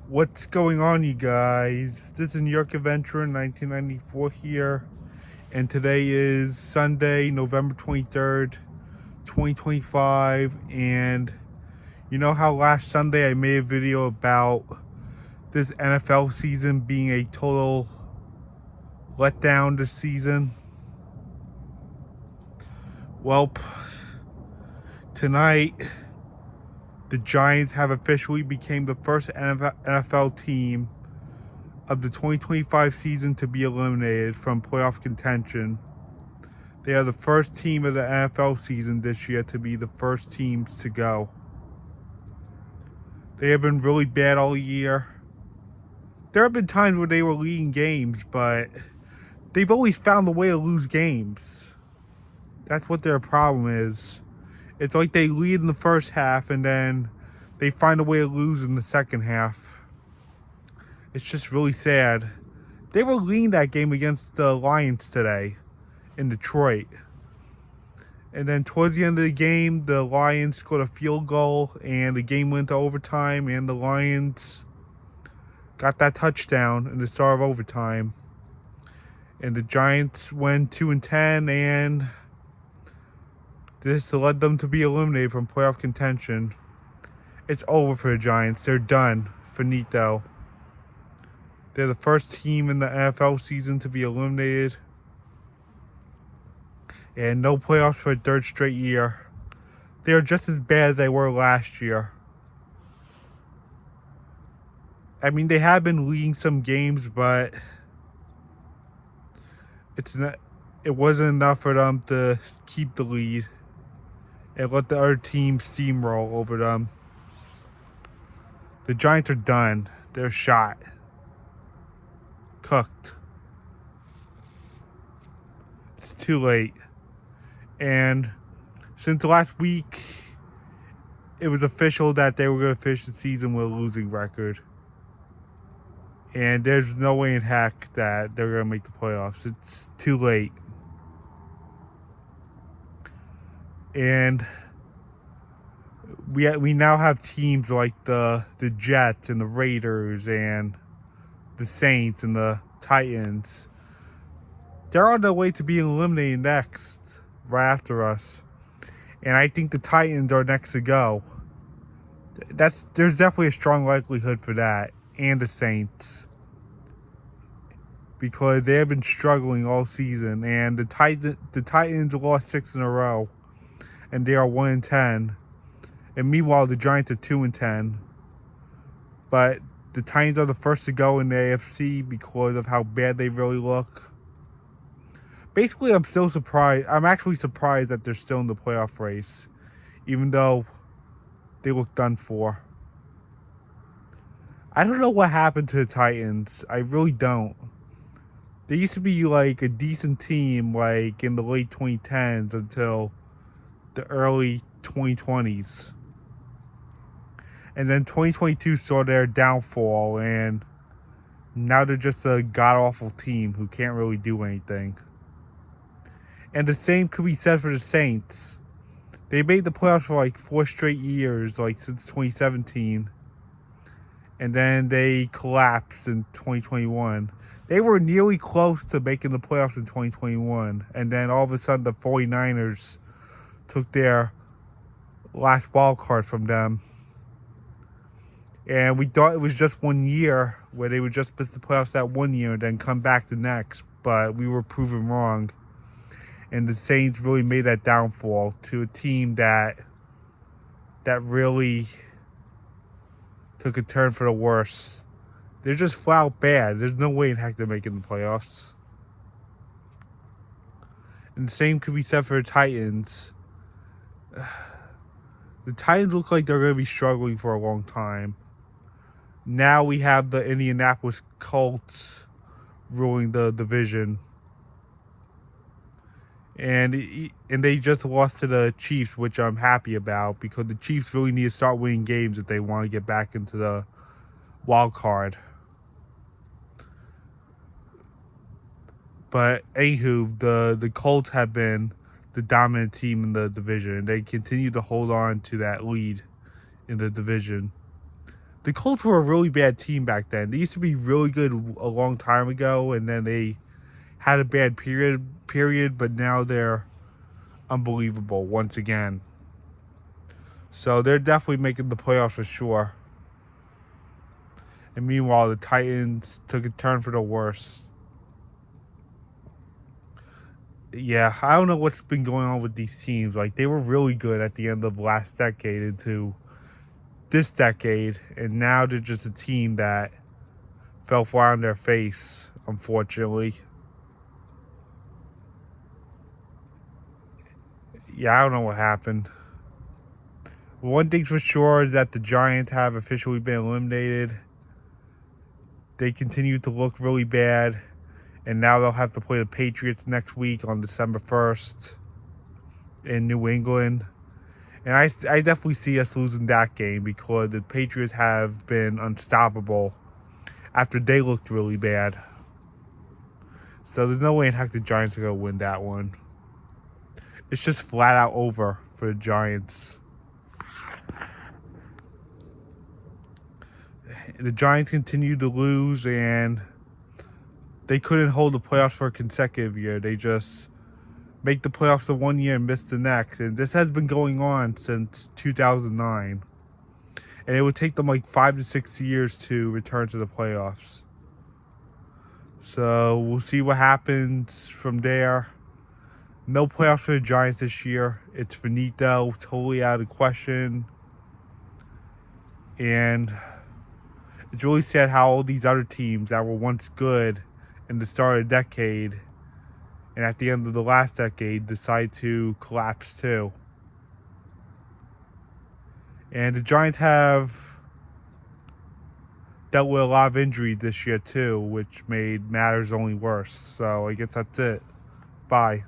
What's going on, you guys? This is New York Adventure 1994 here, and today is Sunday, November 23rd, 2025. And you know how last Sunday I made a video about this NFL season being a total letdown this season? Well, tonight the Giants have officially became the first NFL team of the 2025 season to be eliminated from playoff contention. They are the first team of the NFL season this year to be the first teams to go. They have been really bad all year. There have been times where they were leading games, but they've always found a way to lose games. That's what their problem is. It's like they lead in the first half and then they find a way to lose in the second half. It's just really sad. They were leading that game against the Lions today in Detroit. And then towards the end of the game, the Lions scored a field goal and the game went to overtime, and the Lions got that touchdown in the start of overtime. And the Giants went 2-10, and this led them to be eliminated from playoff contention. It's over for the Giants. They're done. Finito. They're the first team in the NFL season to be eliminated. And no playoffs for a third straight year. They are just as bad as they were last year. I mean, they have been leading some games, but it wasn't enough for them to keep the lead and let the other team steamroll over them. The Giants are done. They're shot. Cooked. It's too late. And since last week, it was official that they were going to finish the season with a losing record. And there's no way in heck that they're going to make the playoffs. It's too late. And we now have teams like the Jets and the Raiders and the Saints and the Titans. They're on their way to being eliminated next, right after us. And I think the Titans are next to go. There's definitely a strong likelihood for that, and the Saints, because they have been struggling all season, and the Titans lost 6 in a row, and they are 1-10. And meanwhile, the Giants are 2-10. But the Titans are the first to go in the AFC because of how bad they really look. Basically, I'm still surprised. I'm actually surprised that they're still in the playoff race, even though they look done for. I don't know what happened to the Titans. I really don't. They used to be like a decent team like in the late 2010s until the early 2020s. And then 2022 saw their downfall, and now they're just a god-awful team who can't really do anything. And the same could be said for the Saints. They made the playoffs for like 4 straight years, like since 2017. And then they collapsed in 2021. They were nearly close to making the playoffs in 2021. And then all of a sudden the 49ers took their last wild card from them. And we thought it was just 1 year where they would just miss the playoffs that 1 year and then come back the next. But we were proven wrong. And the Saints really made that downfall to a team that really took a turn for the worse. They're just flat out bad. There's no way in heck they're making the playoffs. And the same could be said for the Titans. The Titans look like they're going to be struggling for a long time. Now we have the Indianapolis Colts ruling the division. And they just lost to the Chiefs, which I'm happy about, because the Chiefs really need to start winning games if they want to get back into the wild card. But anywho, the Colts have been the dominant team in the division. They continue to hold on to that lead in the division. the Colts were a really bad team back then. They used to be really good a long time ago, and then they had a bad period, but now they're unbelievable once again. So they're definitely making the playoffs for sure. And meanwhile, the Titans took a turn for the worse. Yeah, I don't know what's been going on with these teams. Like, they were really good at the end of last decade into this decade, and now they're just a team that fell flat on their face, unfortunately. Yeah, I don't know what happened. One thing's for sure is that the Giants have officially been eliminated. They continue to look really bad, and now they'll have to play the Patriots next week on December 1st in New England. And I definitely see us losing that game because the Patriots have been unstoppable after they looked really bad. So there's no way in heck the Giants are going to win that one. It's just flat out over for the Giants. The Giants continue to lose, and they couldn't hold the playoffs for a consecutive year. They just make the playoffs the one year and miss the next. And this has been going on since 2009. And it would take them like 5 to 6 years to return to the playoffs. So we'll see what happens from there. No playoffs for the Giants this year. It's finito, totally out of question. And it's really sad how all these other teams that were once good in the start of the decade and at the end of the last decade decide to collapse too. And the Giants have dealt with a lot of injuries this year too, which made matters only worse. So I guess that's it. Bye.